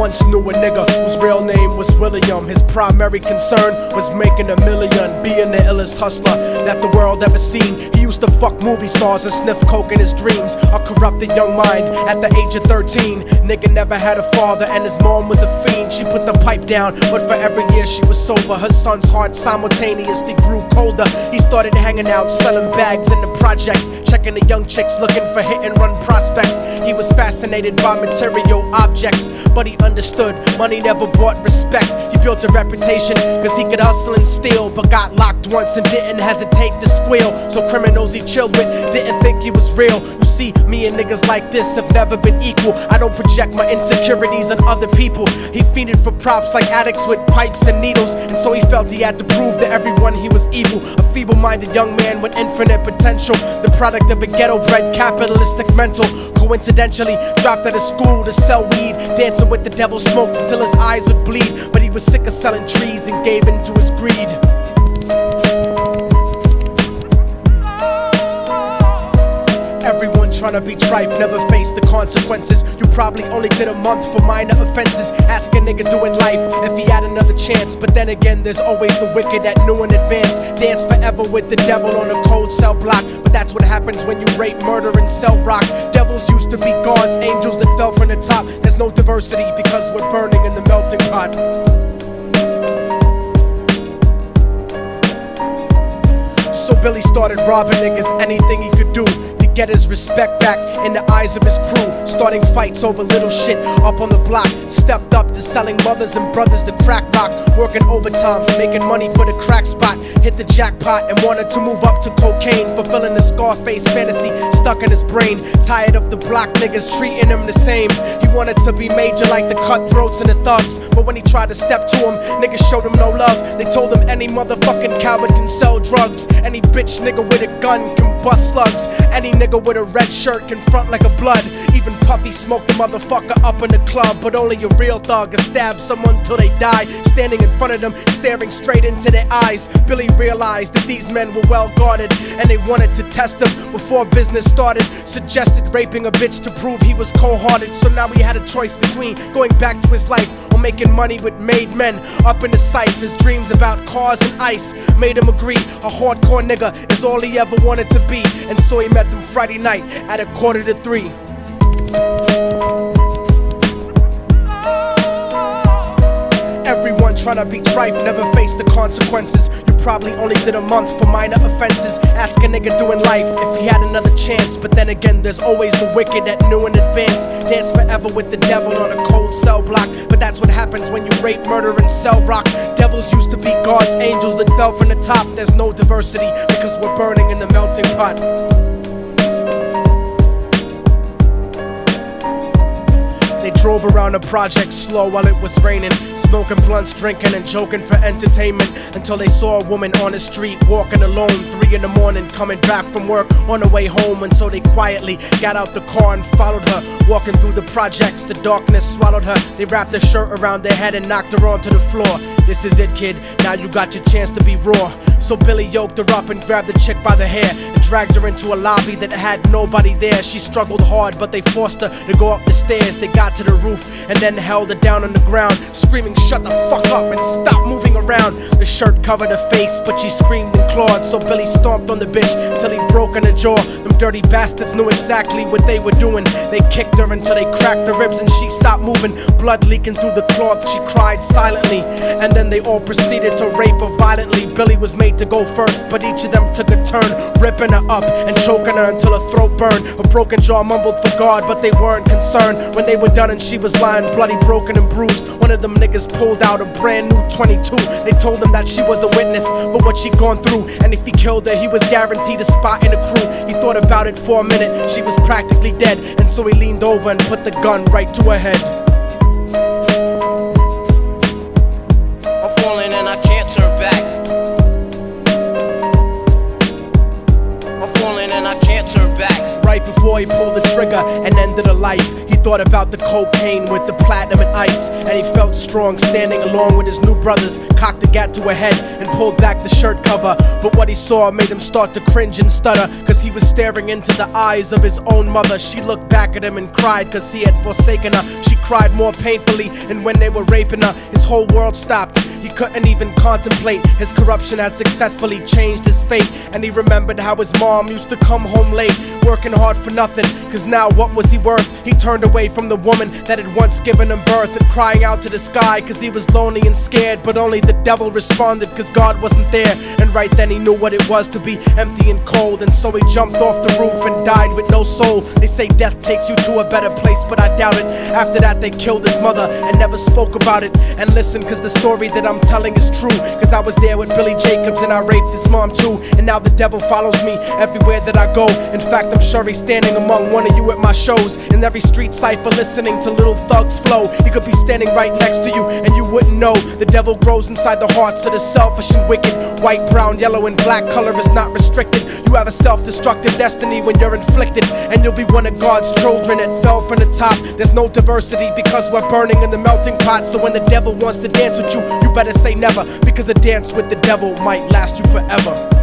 once knew a nigga whose real name was William. His primary concern was making $1 million, being the illest hustler that the world ever seen. He used to fuck movie stars and sniff coke in his dreams. A corrupted young mind at the age of 13. Nigga never had a father and his mom was a fiend. She put the pipe down, but for every year she was sober, her son's heart simultaneously grew colder. He started hanging out, selling bags in the projects, checking the young chicks looking for hit and run prospects. He was fascinated by material objects, but he understood money never bought respect. He built a reputation cause he could hustle and steal, but got locked once and didn't hesitate to squeal. So criminals he chilled with didn't think he was real. You see, me and niggas like this have never been equal. I don't project my insecurities on other people. He fiended for props like addicts with pipes and needles, and so he felt he had to prove to everyone he was evil. A feeble-minded young man with infinite potential, the product of a ghetto-bred capitalistic mental. Coincidentally, dropped out of school to sell weed, dancing with the devil, smoked until his eyes would bleed. But he was sick of selling trees and gave in to his greed. Everyone tryna be trife, never face the consequences. You probably only did a month for minor offenses. Ask a nigga doing life if he had another chance. But then again, there's always the wicked that knew in advance. Dance forever with the devil on a cold cell block. But that's what happens when you rape, murder, and sell rock. Devils used to be gods, angels that fell from the top. There's no diversity because we're burning in the melting pot. So Billy started robbing niggas, anything he could do to get his respect back in the eyes of his crew. Starting fights over little shit up on the block. Stepped up to selling mothers and brothers to crack rock. Working overtime, making money for the crack spot. Hit the jackpot and wanted to move up to cocaine, fulfilling the Scarface fantasy stuck in his brain. Tired of the block niggas treating him the same. He wanted to be major like the cutthroats and the thugs. But when he tried to step to him, niggas showed him no love. They told him any motherfucking coward can sell drugs. Any bitch nigga with a gun can bust slugs. Any nigga with a red shirt can front like a blood. Even Puffy smoked the motherfucker up in the club. But only a real thug can stab someone till they die. Standing in front of them, staring straight into their eyes, Billy realized that these men were well guarded, and they wanted to test him before business started. Suggested raping a bitch to prove he was cold-hearted. So now he had a choice between going back to his life or making money with made men. Up in the sight, his dreams about cars and ice made him agree a hardcore nigga is all he ever wanted to be. And so he met them Friday night at 2:45. Everyone tryna be trife, never face the consequences. You probably only did a month for minor offenses. Ask a nigga doing life if he had another chance. But then again, there's always the wicked that knew in advance. Dance forever with the devil on a cold cell block. But that's what happens when you rape, murder, and sell rock. Devils used to be gods, angels that fell from the top. There's no diversity because we're burning in the melting pot. They drove around the project slow while it was raining, smoking blunts, drinking and joking for entertainment, until they saw a woman on the street walking alone, 3 in the morning, coming back from work on her way home. And so they quietly got out the car and followed her. Walking through the projects, the darkness swallowed her. They wrapped her shirt around their head and knocked her onto the floor. This is it, kid, now you got your chance to be raw. So Billy yoked her up and grabbed the chick by the hair and dragged her into a lobby that had nobody there. She struggled hard, but they forced her to go up the stairs. They got to the roof and then held her down on the ground, screaming, "Shut the fuck up and stop moving around." The shirt covered her face, but she screamed and clawed. So Billy stomped on the bitch till he broke in her jaw. Them dirty bastards knew exactly what they were doing. They kicked her until they cracked her ribs and she stopped moving. Blood leaking through the cloth, she cried silently. And then they all proceeded to rape her violently. Billy was made to go first, but each of them took a turn, ripping her up and choking her until her throat burned. Her broken jaw mumbled for God, but they weren't concerned. When they were done and she was lying bloody, broken and bruised, one of them niggas pulled out a brand new 22. They told him that she was a witness for what she'd gone through, and if he killed her, he was guaranteed a spot in the crew. He thought about it for a minute, she was practically dead, and so he leaned over and put the gun right to her head. I'm falling and I can't turn back. I'm falling and I can't turn back. Right before he pulled the trigger and ended her life, he thought about the cocaine with the platinum and ice, and he felt strong standing along with his new brothers. Cocked the gat to her head and pulled back the shirt cover, but what he saw made him start to cringe and stutter, cause he was staring into the eyes of his own mother. She looked back at him and cried cause he had forsaken her. She cried more painfully, and when they were raping her, his whole world stopped. He couldn't even contemplate. His corruption had successfully changed his fate, and he remembered how his mom used to come home late, working hard for nothing, cause now what was he worth? He turned away from the woman that had once given him birth, and crying out to the sky cause he was lonely and scared, but only the devil responded cause God wasn't there. And right then he knew what it was to be empty and cold, and so he jumped off the roof and died with no soul. They say death takes you to a better place, but I doubt it. After that they killed his mother and never spoke about it. And listen, cause the story that I'm telling is true, cause I was there with Billy Jacobs and I raped his mom too. And now the devil follows me everywhere that I go. In fact, I'm sure he's standing among one of you at my shows, in every street cipher listening to Little Thug's flow. He could be standing right next to you and you wouldn't know. The devil grows inside the hearts of the selfish and wicked. White, brown, yellow, and black color is not restricted. You have a self-destructive destiny when you're inflicted, and you'll be one of God's children that fell from the top. There's no diversity because we're burning in the melting pot. So when the devil wants to dance with you, you better say never, because a dance with the devil might last you forever.